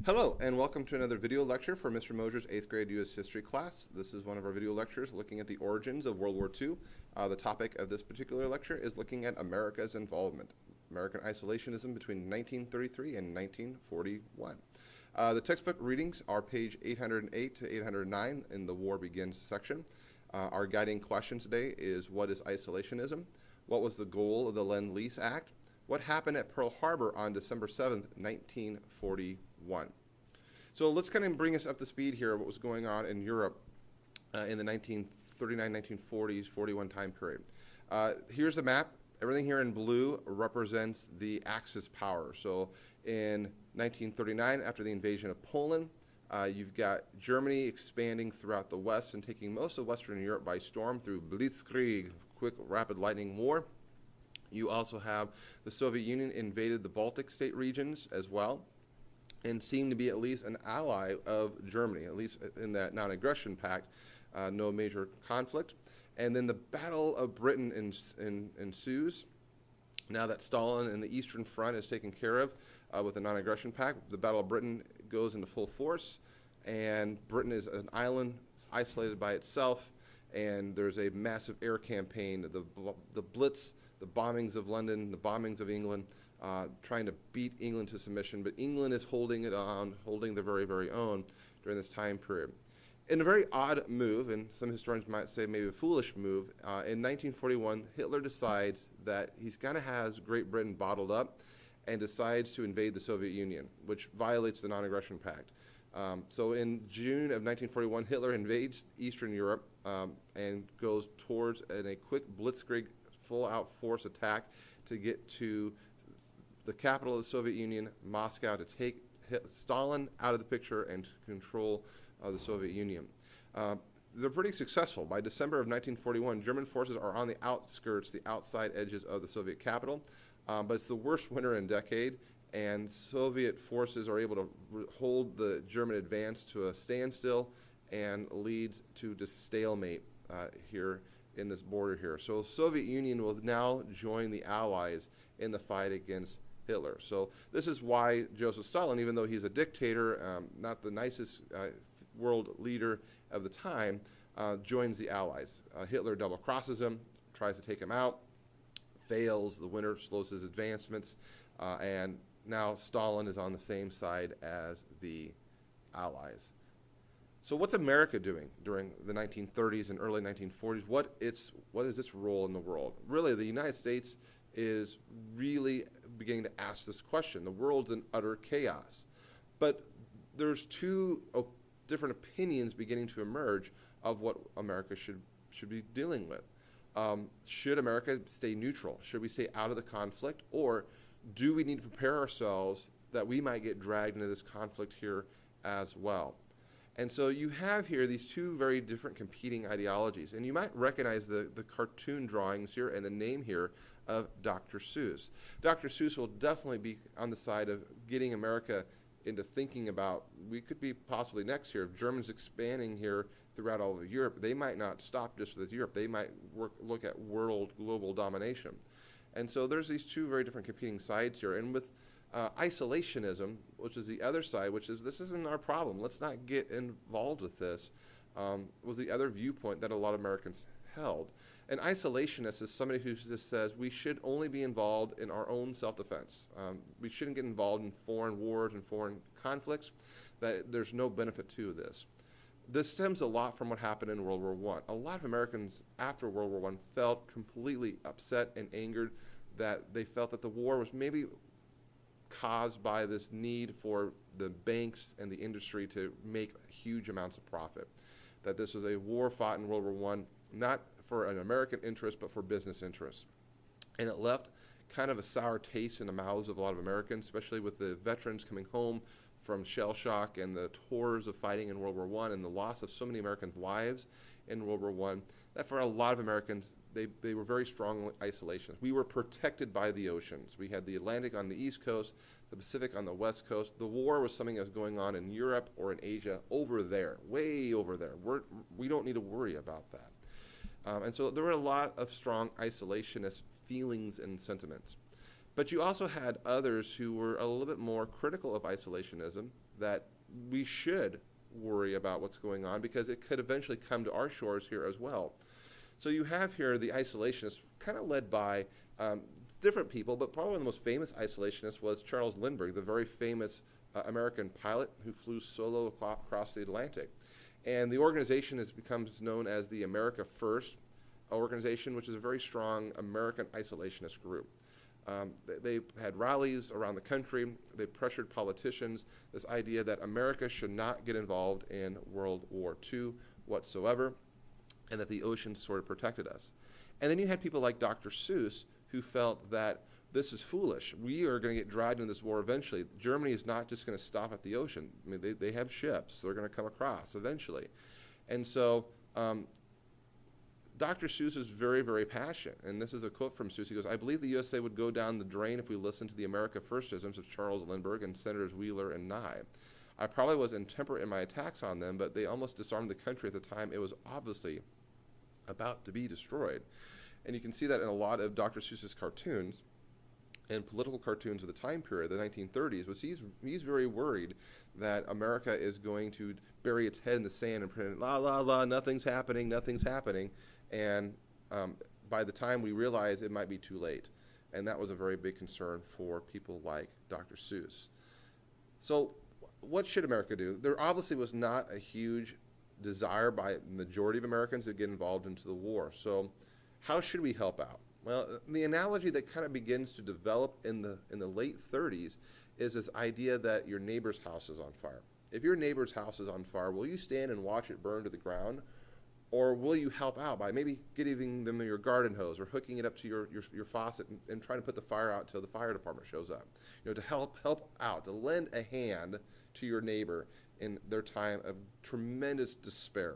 Hello, and welcome to another video lecture for Mr. Mosier's 8th grade U.S. History class. This is one of our video lectures looking at the origins of World War II. The topic of this particular lecture is looking at America's involvement, American isolationism between 1933 and 1941. The textbook readings are page 808 to 809 in the War Begins section. Our guiding question today is, what is isolationism? What was the goal of the Lend-Lease Act? What happened at Pearl Harbor on December 7th, 1941? So let's kind of bring us up to speed here of what was going on in Europe in the 1939, 1940s, 41 time period. Here's the map. Everything here in blue represents the Axis power. So in 1939, after the invasion of Poland, you've got Germany expanding throughout the West and taking most of Western Europe by storm through Blitzkrieg, quick, rapid lightning war. You also have the Soviet Union invaded the Baltic state regions as well and seemed to be at least an ally of Germany, at least in that non-aggression pact, no major conflict. And then the Battle of Britain ensues. Now that Stalin and the Eastern Front is taken care of with the non-aggression pact, the Battle of Britain goes into full force, and Britain is an island, it's isolated by itself, and there's a massive air campaign, the Blitz, the bombings of London, the bombings of England, trying to beat England to submission, but England is holding it on, holding their very, very own during this time period. In a very odd move, and some historians might say maybe a foolish move, in 1941, Hitler decides that he's kind of has Great Britain bottled up and decides to invade the Soviet Union, which violates the non-aggression pact. So in June of 1941, Hitler invades Eastern Europe and goes towards a quick blitzkrieg full-out force attack to get to the capital of the Soviet Union, Moscow, to take Stalin out of the picture and to control the Soviet Union. They're pretty successful. By December of 1941, German forces are on the outskirts, the outside edges of the Soviet capital, but it's the worst winter in a decade, and Soviet forces are able to hold the German advance to a standstill and leads to the stalemate here in this border here. So the Soviet Union will now join the Allies in the fight against Hitler. So this is why Joseph Stalin, even though he's a dictator, not the nicest world leader of the time, joins the Allies. Hitler double crosses him, tries to take him out, fails, the winter slows his advancements, and now Stalin is on the same side as the Allies. So what's America doing during the 1930s and early 1940s? What is its role in the world? Really, the United States is really beginning to ask this question. The world's in utter chaos. But there's two different opinions beginning to emerge of what America should be dealing with. Should America stay neutral? Should we stay out of the conflict? Or do we need to prepare ourselves that we might get dragged into this conflict here as well? And so you have here these two very different competing ideologies. And you might recognize the cartoon drawings here and the name here of Dr. Seuss. Dr. Seuss will definitely be on the side of getting America into thinking about, we could be possibly next year, if Germans expanding here throughout all of Europe, they might not stop just with Europe. They might look at global domination. And so there's these two very different competing sides here. And with isolationism, which is the other side, which is this isn't our problem, let's not get involved with this, was the other viewpoint that a lot of Americans held. An isolationist is somebody who just says we should only be involved in our own self-defense. We shouldn't get involved in foreign wars and foreign conflicts, that there's no benefit to this. This stems a lot from what happened in World War I. A lot of Americans after World War I felt completely upset and angered that they felt that the war was maybe caused by this need for the banks and the industry to make huge amounts of profit. That this was a war fought in World War I, not for an American interest, but for business interests. And it left kind of a sour taste in the mouths of a lot of Americans, especially with the veterans coming home from shell shock and the horrors of fighting in World War I and the loss of so many Americans' lives in World War I, that for a lot of Americans, they were very strong isolationists. We were protected by the oceans. We had the Atlantic on the East Coast, the Pacific on the West Coast. The war was something that was going on in Europe or in Asia over there, way over there. We don't need to worry about that. And so there were a lot of strong isolationist feelings and sentiments. But you also had others who were a little bit more critical of isolationism, that we should worry about what's going on because it could eventually come to our shores here as well. So you have here the isolationists, kind of led by different people, but probably one of the most famous isolationists was Charles Lindbergh, the very famous American pilot who flew solo across the Atlantic. And the organization has become known as the America First organization, which is a very strong American isolationist group. They had rallies around the country. They pressured politicians, this idea that America should not get involved in World War II whatsoever, and that the oceans sort of protected us. And then you had people like Dr. Seuss, who felt that this is foolish. We are going to get dragged into this war eventually. Germany is not just going to stop at the ocean. I mean, they have ships. They're going to come across eventually. And so Dr. Seuss is very, very passionate. And this is a quote from Seuss. He goes, "I believe the USA would go down the drain if we listened to the America Firstisms of Charles Lindbergh and Senators Wheeler and Nye. I probably was intemperate in my attacks on them, but they almost disarmed the country at the time it was obviously about to be destroyed." And you can see that in a lot of Dr. Seuss's cartoons and political cartoons of the time period, the 1930s, was he's very worried that America is going to bury its head in the sand and pretend, la, la, la, nothing's happening, and by the time we realize it might be too late. And that was a very big concern for people like Dr. Seuss. So what should America do? There obviously was not a huge desire by the majority of Americans to get involved into the war. So how should we help out? Well, the analogy that kind of begins to develop in the late 30s is this idea that your neighbor's house is on fire. If your neighbor's house is on fire, will you stand and watch it burn to the ground? Or will you help out by maybe giving them your garden hose or hooking it up to your faucet and trying to put the fire out until the fire department shows up? You know, to help out, to lend a hand to your neighbor in their time of tremendous despair.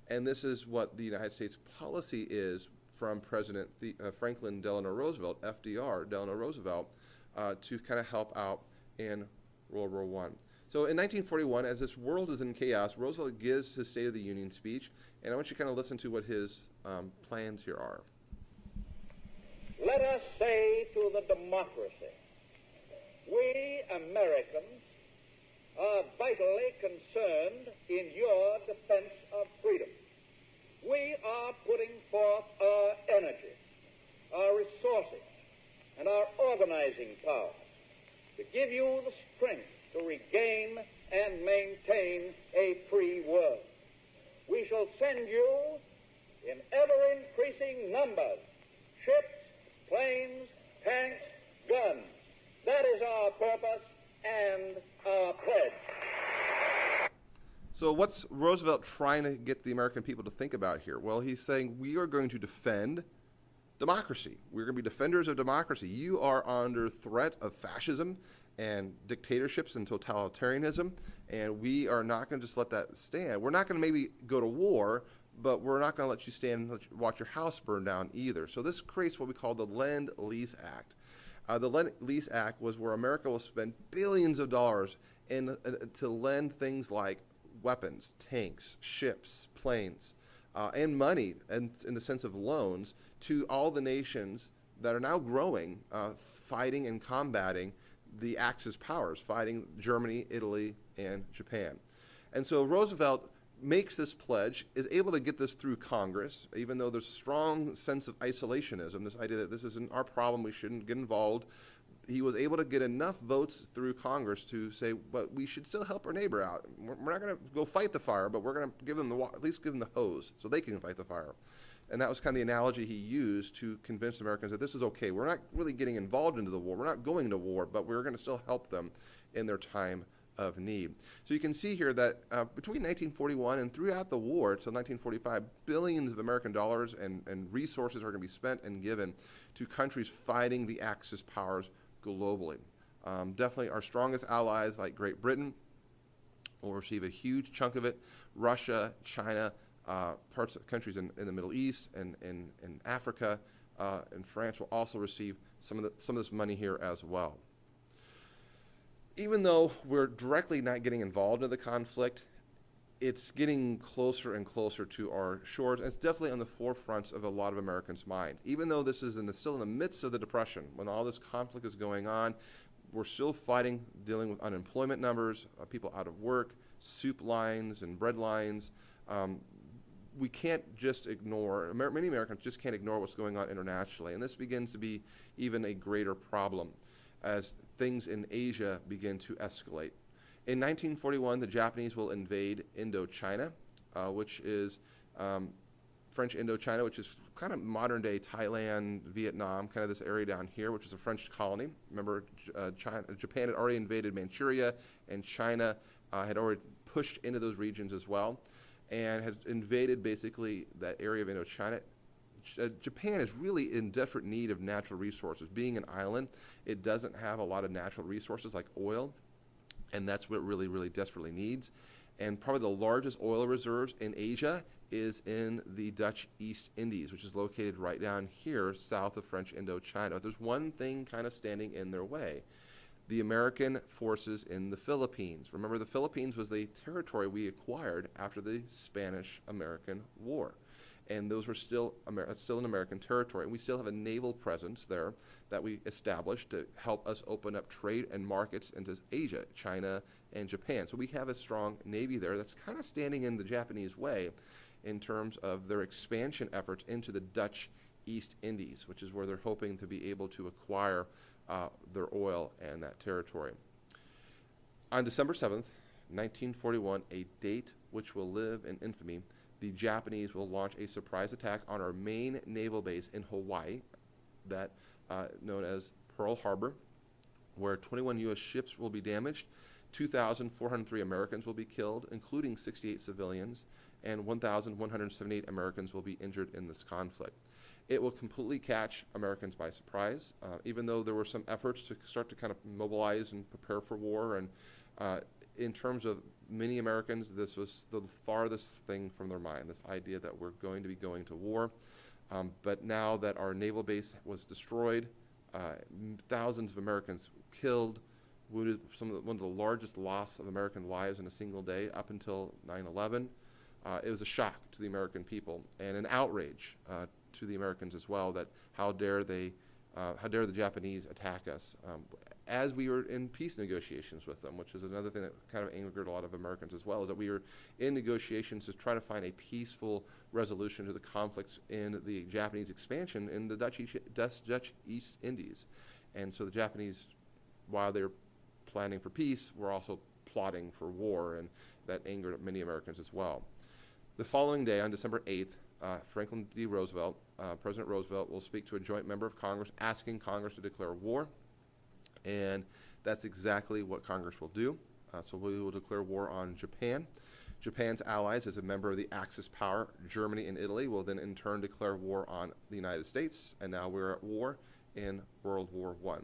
And this is what the United States policy is from President Franklin Delano Roosevelt, FDR, Delano Roosevelt, to kind of help out in World War I. So in 1941, as this world is in chaos, Roosevelt gives his State of the Union speech, and I want you to kind of listen to what his plans here are. Let us say to the democracy, we Americans are vitally concerned in your defense of freedom. We are putting forth our energy, our resources, and our organizing powers to give you the strength to regain and maintain a free world. We shall send you in ever-increasing numbers ships, planes, tanks, guns. That is our purpose and our pledge. So what's Roosevelt trying to get the American people to think about here? Well, he's saying we are going to defend democracy. We're going to be defenders of democracy. You are under threat of fascism and dictatorships and totalitarianism, and we are not going to just let that stand. We're not going to maybe go to war, but we're not going to let you stand and watch your house burn down either. So this creates what we call the Lend-Lease Act. The Lend-Lease Act was where America will spend billions of dollars to lend things like weapons, tanks, ships, planes, and money, and in the sense of loans, to all the nations that are now growing, fighting and combating the Axis powers, fighting Germany, Italy, and Japan. And so Roosevelt makes this pledge, is able to get this through Congress, even though there's a strong sense of isolationism, this idea that this isn't our problem, we shouldn't get involved. He was able to get enough votes through Congress to say, but we should still help our neighbor out. We're not going to go fight the fire, but we're going to give them at least give them the hose so they can fight the fire. And that was kind of the analogy he used to convince Americans that this is okay. We're not really getting involved into the war. We're not going to war, but we're going to still help them in their time of need. So you can see here that between 1941 and throughout the war until 1945, billions of American dollars and resources are going to be spent and given to countries fighting the Axis powers globally. Definitely our strongest allies like Great Britain will receive a huge chunk of it. Russia, China, parts of countries in the Middle East and in Africa, and France will also receive some of this money here as well. Even though we're directly not getting involved in the conflict, it's getting closer and closer to our shores, and it's definitely on the forefront of a lot of Americans' minds. Even though this is still in the midst of the Depression, when all this conflict is going on, we're still fighting, dealing with unemployment numbers, people out of work, soup lines and bread lines. We can't just ignore, many Americans just can't ignore what's going on internationally, and this begins to be even a greater problem as things in Asia begin to escalate. In 1941, the Japanese will invade Indochina, which is French Indochina, which is kind of modern-day Thailand, Vietnam, kind of this area down here, which is a French colony. Remember, Japan had already invaded Manchuria, and China had already pushed into those regions as well, and had invaded basically that area of Indochina. Japan is really in desperate need of natural resources. Being an island, it doesn't have a lot of natural resources like oil, and that's what it really, really desperately needs. And probably the largest oil reserves in Asia is in the Dutch East Indies, which is located right down here south of French Indochina. But there's one thing kind of standing in their way: the American forces in the Philippines. Remember, the Philippines was the territory we acquired after the Spanish-American War. And those were still in American territory. And we still have a naval presence there that we established to help us open up trade and markets into Asia, China, and Japan. So we have a strong Navy there that's kind of standing in the Japanese way in terms of their expansion efforts into the Dutch East Indies, which is where they're hoping to be able to acquire their oil and that territory. On December 7th, 1941, a date which will live in infamy, the Japanese will launch a surprise attack on our main naval base in Hawaii, that known as Pearl Harbor, where 21 U.S. ships will be damaged, 2,403 Americans will be killed, including 68 civilians, and 1,178 Americans will be injured in this conflict. It will completely catch Americans by surprise, even though there were some efforts to start to kind of mobilize and prepare for war. And in terms of many Americans, this was the farthest thing from their mind, this idea that we're going to be going to war. But now that our naval base was destroyed, thousands of Americans killed, wounded, one of the largest loss of American lives in a single day up until 9/11. It was a shock to the American people and an outrage to the Americans as well, that how dare the Japanese attack us as we were in peace negotiations with them, which is another thing that kind of angered a lot of Americans as well, is that we were in negotiations to try to find a peaceful resolution to the conflicts in the Japanese expansion in the Dutch East Indies. And so the Japanese, while they were planning for peace, were also plotting for war, and that angered many Americans as well. The following day, on December 8th, Franklin D. Roosevelt, President Roosevelt, will speak to a joint member of Congress asking Congress to declare war, and that's exactly what Congress will do. So we will declare war on Japan. Japan's allies, as a member of the Axis power, Germany and Italy, will then in turn declare war on the United States, and now we're at war in World War I.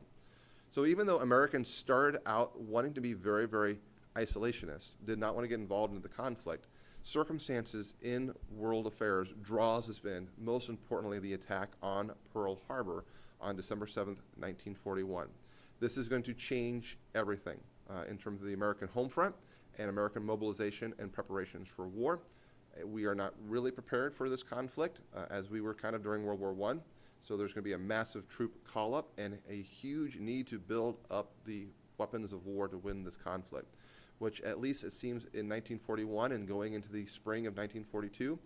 So even though Americans started out wanting to be very, very isolationist, did not want to get involved in the conflict, circumstances in world affairs draws has been, most importantly, the attack on Pearl Harbor on December 7th, 1941. This is going to change everything in terms of the American home front and American mobilization and preparations for war. We are not really prepared for this conflict as we were kind of during World War I. So there's going to be a massive troop call-up and a huge need to build up the weapons of war to win this conflict, which at least it seems in 1941 and going into the spring of 1942,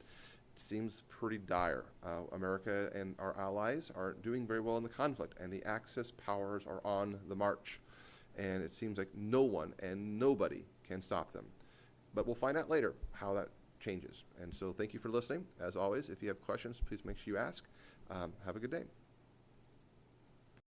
it seems pretty dire. America and our allies aren't doing very well in the conflict, and the Axis powers are on the march. And it seems like no one and nobody can stop them. But we'll find out later how that changes. And so thank you for listening. As always, if you have questions, please make sure you ask. Have a good day.